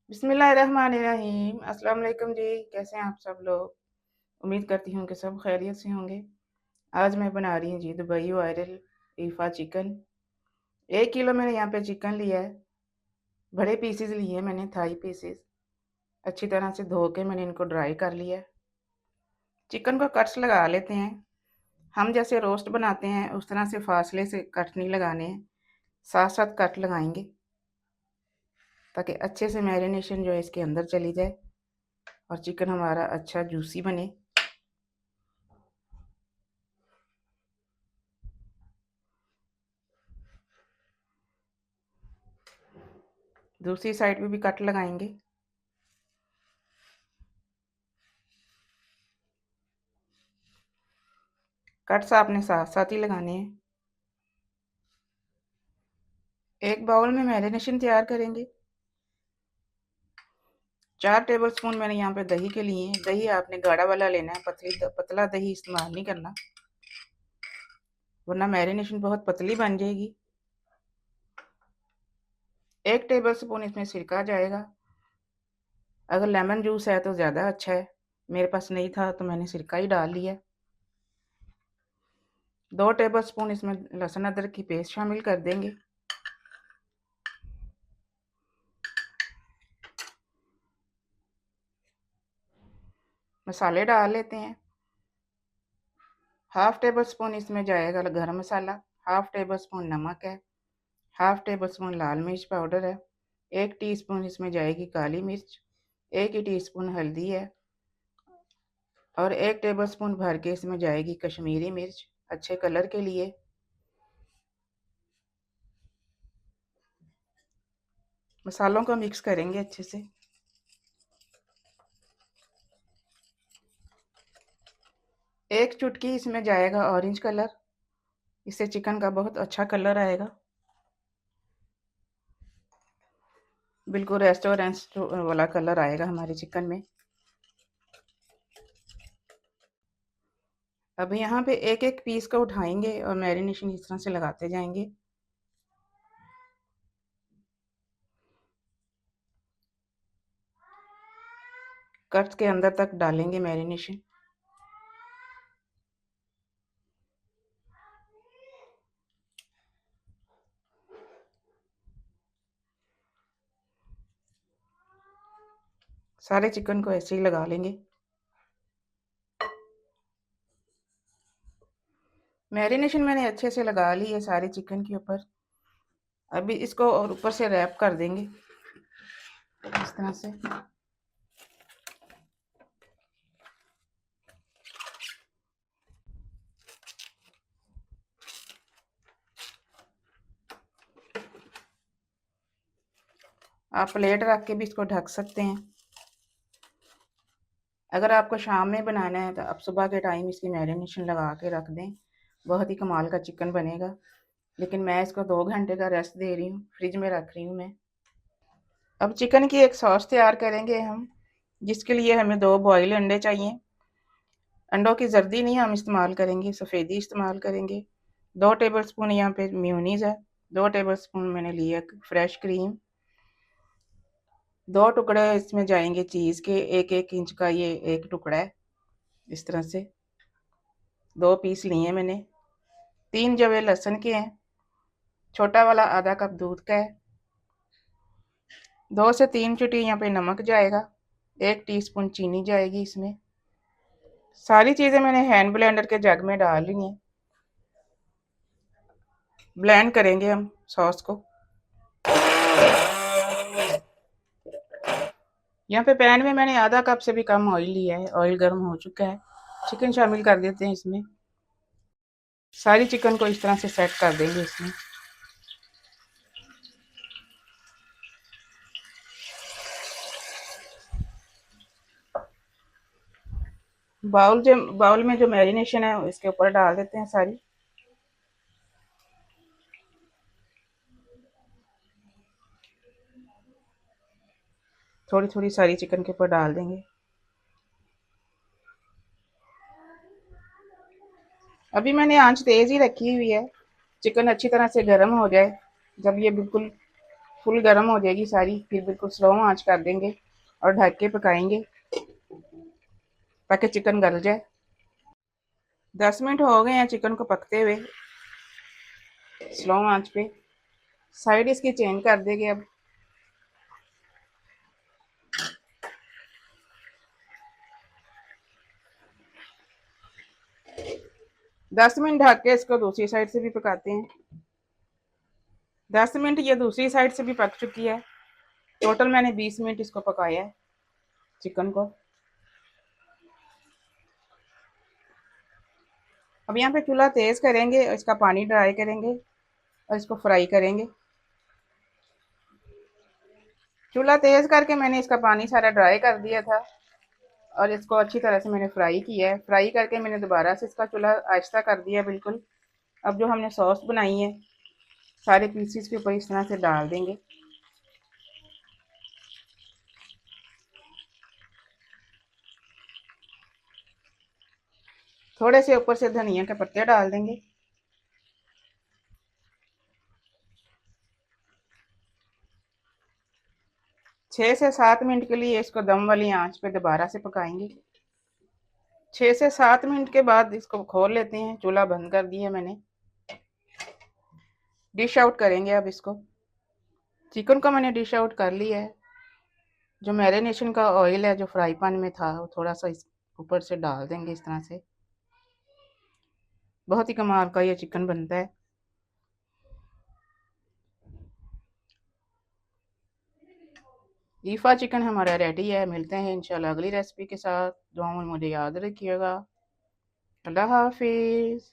बिस्मिल्लाहिर्रहमानिर्रहीम। अस्सलाम वालेकुम जी। कैसे हैं आप सब लोग? उम्मीद करती हूँ कि सब खैरियत से होंगे। आज मैं बना रही हूँ जी दुबई वायरल ईफा चिकन। 1 किलो मैंने यहाँ पे चिकन लिया है। बड़े पीसेस लिए हैं मैंने, थाई पीसेस। अच्छी तरह से धो के मैंने इनको ड्राई कर लिया है। चिकन को कट्स लगा लेते हैं। हम जैसे रोस्ट बनाते हैं उस तरह से फासले से कट नहीं लगाने हैं, साथ साथ कट लगाएंगे ताकि अच्छे से मैरिनेशन जो है इसके अंदर चली जाए और चिकन हमारा अच्छा जूसी बने। दूसरी साइड पे भी कट लगाएंगे। कट्स आपने साथ साथ ही लगाने हैं। एक बाउल में मैरिनेशन तैयार करेंगे। 4 टेबल स्पून मैंने यहाँ पे दही के लिए हैं। दही आपने गाढ़ा वाला लेना है, पतला दही इस्तेमाल नहीं करना, वरना मैरिनेशन बहुत पतली बन जाएगी। 1 टेबल स्पून इसमें सिरका जाएगा। अगर लेमन जूस है तो ज़्यादा अच्छा है, मेरे पास नहीं था तो मैंने सिरका ही डाल लिया। 2 टेबल स्पून इसमें लहसुन अदरक की पेस्ट शामिल कर देंगे। मसाले डाल लेते हैं। हाफ टेबल स्पून इसमें जाएगा गरम मसाला, हाफ टेबल स्पून नमक है, हाफ टेबल स्पून लाल मिर्च पाउडर है, 1 टीस्पून इसमें जाएगी काली मिर्च, 1 ही टीस्पून हल्दी है और 1 टेबल स्पून भर के इसमें जाएगी कश्मीरी मिर्च अच्छे कलर के लिए। मसालों को मिक्स करेंगे अच्छे से। एक चुटकी इसमें जाएगा ऑरेंज कलर, इससे चिकन का बहुत अच्छा कलर आएगा, बिल्कुल रेस्टोरेंट वाला कलर आएगा हमारे चिकन में। अब यहाँ पे एक एक पीस को उठाएंगे और मैरिनेशन इस तरह से लगाते जाएंगे। कट्स के अंदर तक डालेंगे मैरिनेशन। सारे चिकन को ऐसे ही लगा लेंगे। मैरिनेशन मैंने अच्छे से लगा ली है सारे चिकन के ऊपर। अभी इसको और ऊपर से रैप कर देंगे इस तरह से। आप प्लेट रख के भी इसको ढक सकते हैं। अगर आपको शाम में बनाना है तो आप सुबह के टाइम इसकी मैरिनेशन लगा के रख दें, बहुत ही कमाल का चिकन बनेगा। लेकिन मैं इसको 2 घंटे का रेस्ट दे रही हूँ, फ्रिज में रख रही हूँ मैं। अब चिकन की एक सॉस तैयार करेंगे हम, जिसके लिए हमें 2 बॉयल अंडे चाहिए। अंडों की जर्दी नहीं हम इस्तेमाल करेंगे, सफ़ेदी इस्तेमाल करेंगे। 2 टेबल स्पून यहाँ पे मेयोनीज़ है, 2 टेबल स्पून मैंने लिया फ्रेश क्रीम, 2 टुकड़े इसमें जाएंगे चीज़ के, 1-1 इंच का ये एक टुकड़ा है इस तरह से। 2 पीस लिए हैं मैंने। 3 जवे लहसुन के हैं। छोटा वाला आधा कप दूध का है। 2 से 3 चुटकी यहाँ पे नमक जाएगा। 1 टीस्पून चीनी जाएगी इसमें। सारी चीज़ें मैंने हैंड ब्लेंडर के जग में डाल ली हैं। ब्लेंड करेंगे हम सॉस को। यहाँ पे पैन में मैंने आधा कप से भी कम ऑयल लिया है। ऑयल गर्म हो चुका है। चिकन शामिल कर देते हैं इसमें। सारी चिकन को इस तरह से सेट कर देंगे इसमें। बाउल में जो मैरिनेशन है इसके ऊपर डाल देते हैं सारी। थोड़ी थोड़ी सारी चिकन के ऊपर डाल देंगे। अभी मैंने आंच तेज ही रखी हुई है। चिकन अच्छी तरह से गर्म हो जाए, जब ये बिल्कुल फुल गर्म हो जाएगी सारी, फिर बिल्कुल स्लो आंच कर देंगे और ढक के पकाएंगे ताकि चिकन गल जाए। 10 मिनट हो गए हैं चिकन को पकते हुए स्लो आंच पे। साइड इसकी चेंज कर देंगे अब। 10 मिनट ढक के इसको दूसरी साइड से भी पकाते हैं। 10 मिनट ये दूसरी साइड से भी पक चुकी है। टोटल मैंने 20 मिनट इसको पकाया है चिकन को। अब यहाँ पे चूल्हा तेज करेंगे और इसका पानी ड्राई करेंगे और इसको फ्राई करेंगे। चूल्हा तेज करके मैंने इसका पानी सारा ड्राई कर दिया था और इसको अच्छी तरह से मैंने फ्राई किया है। फ्राई करके मैंने दोबारा से इसका चूल्हा आहिस्ता कर दिया बिल्कुल। अब जो हमने सॉस बनाई है सारे पीसीस के ऊपर इस तरह से डाल देंगे। थोड़े से ऊपर से धनिया के पत्ते डाल देंगे। छः से 7 मिनट के लिए इसको दम वाली आंच पे दोबारा से पकाएंगे। 6 से 7 मिनट के बाद इसको खोल लेते हैं। चूल्हा बंद कर दिया मैंने। डिश आउट करेंगे अब इसको। चिकन को मैंने डिश आउट कर लिया है। जो मैरिनेशन का ऑयल है जो फ्राई पैन में था वो थोड़ा सा इस ऊपर से डाल देंगे इस तरह से। बहुत ही कमाल का ये चिकन बनता है। ईफा चिकन हमारा रेडी है। मिलते हैं इंशाल्लाह अगली रेसिपी के साथ। दुआओं में मुझे याद रखिएगा। अल्लाह हाफिज़।